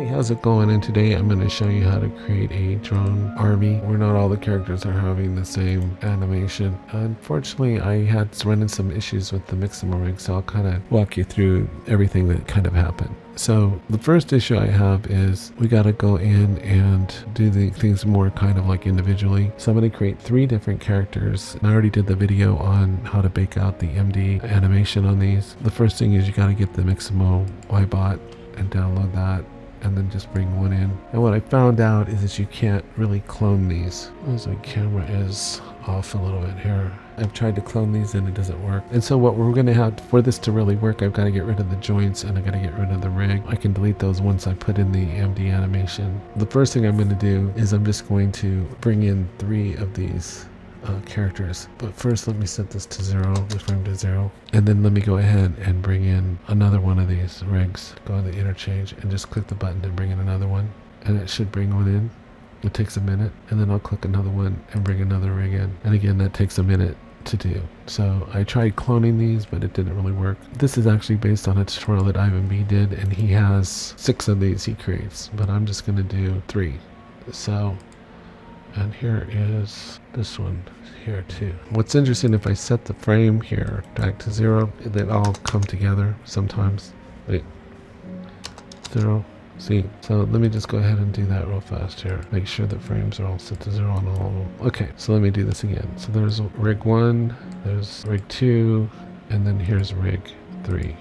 Hey, how's it going? And today I'm going to show you how to create a drone army where not all the characters are having the same animation. Unfortunately, I had run into some issues with the Mixamo rig, so I'll kind of walk you through everything that kind of happened. So the first issue I have is we got to go in and do the things more kind of like individually. So I'm going to create 3 different characters. And I already did the video on how to bake out the MD animation on these. The first thing is you got to get the Mixamo YBot and download that, and then just bring one in. And what I found out is that you can't really clone these. As my camera is off a little bit here. I've tried to clone these and it doesn't work. And so what we're going to have, for this to really work, I've got to get rid of the joints and I've got to get rid of the rig. I can delete those once I put in the MD animation. The first thing I'm going to do is I'm just going to bring in 3 of these characters. But first let me set this to 0, the frame to 0, and then let me go ahead and bring in another one of these rigs. Go to the interchange and just click the button to bring in another one, and it should bring one in. It takes a minute, and then I'll click another one and bring another rig in, and again that takes a minute to do. So I tried cloning these, but it didn't really work. This is actually based on a tutorial that Ivan B did, and he has 6 of these he creates, but I'm just going to do 3. So, and here is this one here too. What's interesting, if I set the frame here back to 0, they all come together sometimes. Wait, 0. See, so let me just go ahead and do that real fast here. Make sure that frames are all set to 0 on all of them. Okay, so let me do this again. So there's rig 1, there's rig 2, and then here's rig 3.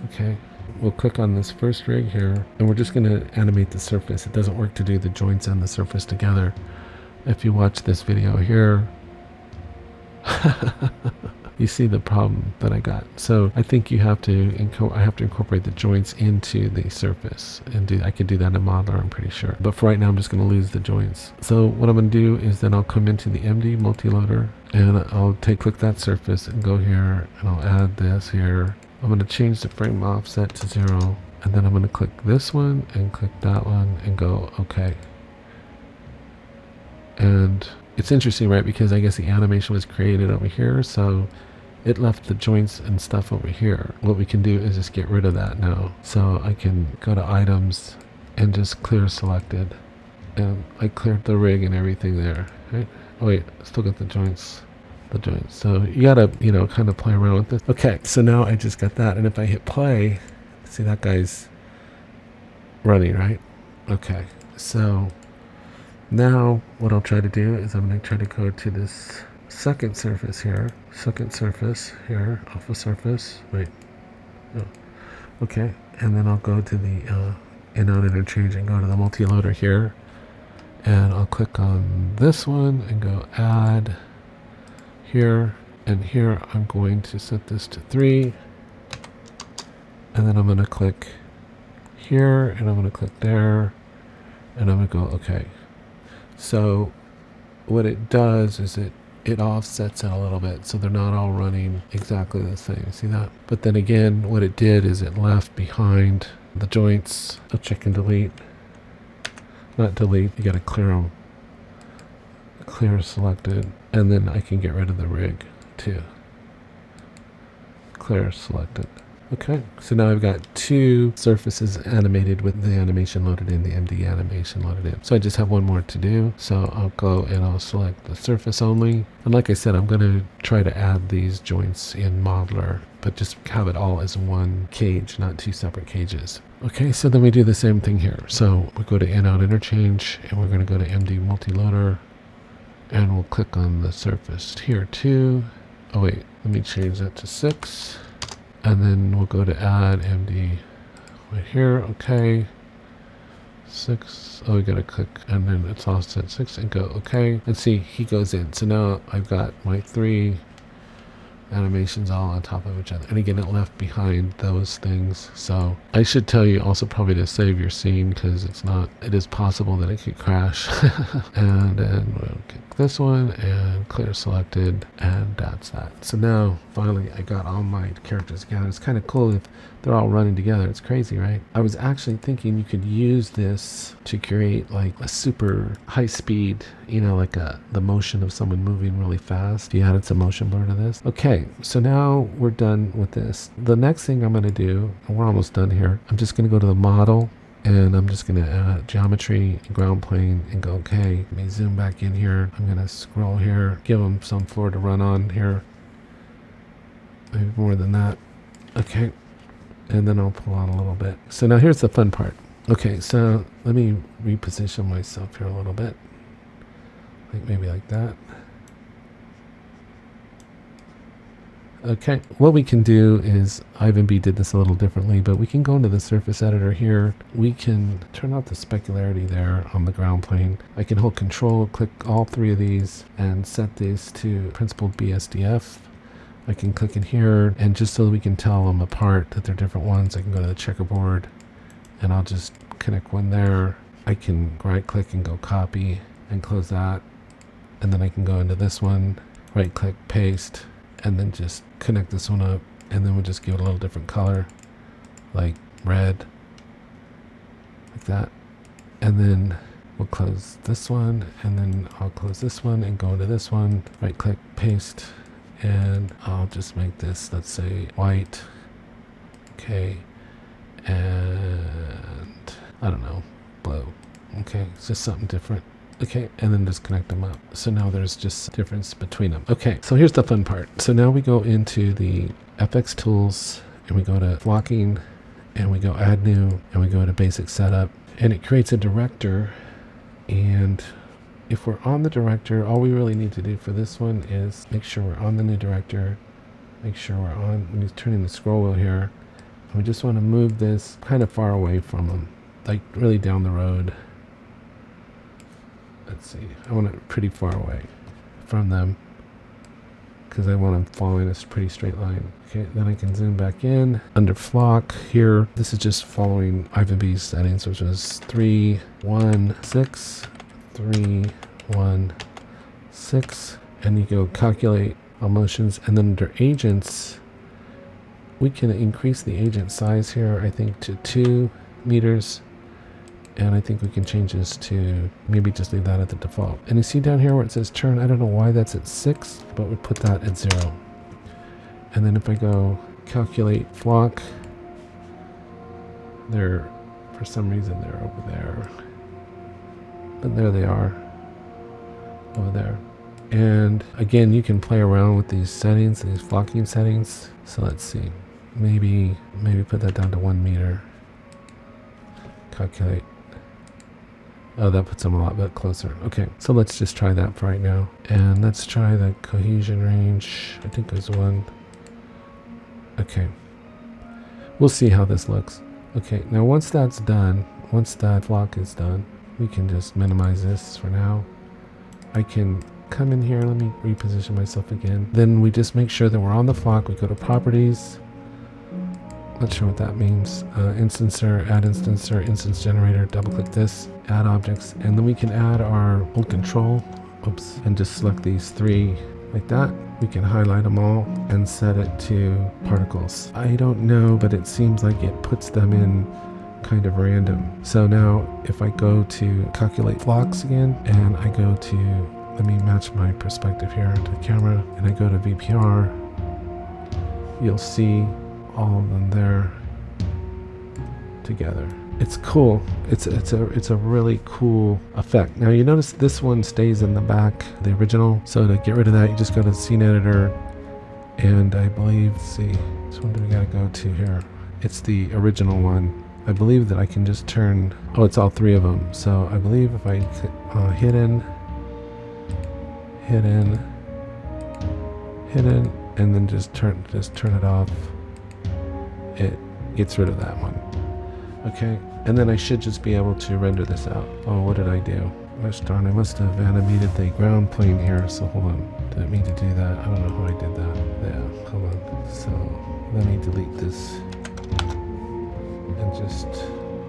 Okay. We'll click on this first rig here, and we're just going to animate the surface. It doesn't work to do the joints and the surface together. If you watch this video here, you see the problem that I got. So I think you have to I have to incorporate the joints into the surface, and I could do that in Modeler, I'm pretty sure. But for right now, I'm just going to lose the joints. So what I'm going to do is then I'll come into the MD multi-loader, and I'll click that surface and go here, and I'll add this here. I'm going to change the frame offset to 0, and then I'm going to click this one and click that one and go OK. And it's interesting, right, because I guess the animation was created over here, so it left the joints and stuff over here. What we can do is just get rid of that now. So I can go to items and just clear selected, and I cleared the rig and everything there, right? Oh wait, still got the joints. So you gotta, kind of play around with this. Okay, so now I just got that, and if I hit play, see that guy's running, right? Okay, so now what I'll try to do is I'm gonna try to go to this second surface here, alpha surface, wait, no, okay, and then I'll go to the in-out interchange and go to the multi-loader here, and I'll click on this one and go add here, and here I'm going to set this to 3, and then I'm going to click here, and I'm going to click there, and I'm going to go OK. So what it does is it offsets it a little bit, so they're not all running exactly the same. See that? But then again, what it did is it left behind the joints. I'll check and delete. Not delete, you got to clear them. Clear selected, and then I can get rid of the rig too. Clear selected. Okay, so now I've got 2 surfaces animated with the animation loaded in, the MD animation loaded in. So I just have one more to do. So I'll go and I'll select the surface only. And like I said, I'm going to try to add these joints in Modeler, but just have it all as one cage, not 2 separate cages. Okay, so then we do the same thing here. So we go to in-out interchange, and we're going to go to MD multi-loader, and we'll click on the surface here too. Oh wait, let me change that to 6. And then we'll go to add MD right here. Okay. 6. Oh, we gotta click, and then it's offset 6 and go OK. And see, he goes in. So now I've got my 3 animations all on top of each other, and again it left behind those things. So I should tell you also probably to save your scene, because it is possible that it could crash. And then we'll click this one and clear selected, and that's that. So now finally I got all my characters together. It's kind of cool if they're all running together. It's crazy, right? I was actually thinking you could use this to create like a super high speed, like the motion of someone moving really fast. You added some motion blur to this. Okay, so now we're done with this. The next thing I'm going to do, and we're almost done here, I'm just going to go to the model And I'm just going to add geometry, ground plane, and go okay. Let me zoom back in here. I'm going to scroll here, give them some floor to run on here. Maybe more than that. Okay. And then I'll pull out a little bit. So now here's the fun part. Okay, so let me reposition myself here a little bit. Like maybe like that. Okay, what we can do is, Ivan B did this a little differently, but we can go into the surface editor here. We can turn off the specularity there on the ground plane. I can hold control, click all three of these, and set these to principled BSDF. I can click in here, and just so that we can tell them apart that they're different ones, I can go to the checkerboard, and I'll just connect one there. I can right click and go copy and close that, and then I can go into this one, right click, paste, and then just connect this one up, and then we'll just give it a little different color, like red, like that. And then we'll close this one, and then I'll close this one and go into this one, right click, paste, and I'll just make this, let's say, white. Okay, and I don't know, blue. Okay, it's just something different. Okay, and then just connect them up. So now there's just a difference between them. Okay, so here's the fun part. So now we go into the FX tools, and we go to flocking, and we go add new, and we go to basic setup, and it creates a director. And if we're on the director, all we really need to do for this one is make sure we're on the new director, make sure we're on, when he's turning the scroll wheel here, and we just want to move this kind of far away from them, like really down the road. Let's see, I want it pretty far away from them because I want them following a pretty straight line. Okay, then I can zoom back in. Under flock here, this is just following Ivan B's settings, which is 3, 1, 6, 3, 1, 6. And you go calculate all motions. And then under agents, we can increase the agent size here, I think, to 2 meters. And I think we can change this to maybe just leave that at the default. And you see down here where it says turn, I don't know why that's at 6, but we put that at 0. And then if I go calculate flock, they're, for some reason, they're over there. But there they are, over there. And again, you can play around with these settings, these flocking settings. So let's see, maybe put that down to 1 meter. Calculate. Oh, that puts them a lot bit closer. Okay, so let's just try that for right now. And let's try the cohesion range. I think there's 1. Okay. We'll see how this looks. Okay, now once that's done, once that flock is done, we can just minimize this for now. I can come in here, let me reposition myself again. Then we just make sure that we're on the flock. We go to properties. Not sure what that means. Instancer, add instancer, instance generator, double click this, add objects, and then we can add our hold control, oops, and just select these 3 like that. We can highlight them all and set it to particles. I don't know, but it seems like it puts them in kind of random. So now if I go to calculate flocks again, and I go to, let me match my perspective here to the camera, and I go to VPR, you'll see all of them there together. It's cool. It's a really cool effect. Now you notice this one stays in the back, the original. So to get rid of that, you just go to scene editor, and I believe, let's see, which one do we gotta go to here? It's the original one. I believe that I can just turn, oh, it's all 3 of them. So I believe if I hidden, and then just turn it off, it gets rid of that one. Okay, and then I should just be able to render this out. Oh, what did I do? Gosh darn, I must have animated the ground plane here, so hold on. Didn't mean to do that. I don't know how I did that. Yeah, hold on. So let me delete this. And just,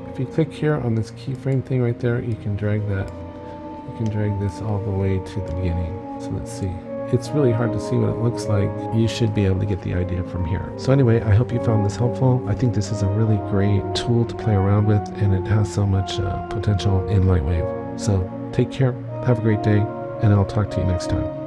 if you click here on this keyframe thing right there, you can drag that. You can drag this all the way to the beginning. So let's see. It's really hard to see what it looks like. You should be able to get the idea from here. So anyway, I hope you found this helpful. I think this is a really great tool to play around with, and it has so much potential in LightWave. So take care, have a great day, and I'll talk to you next time.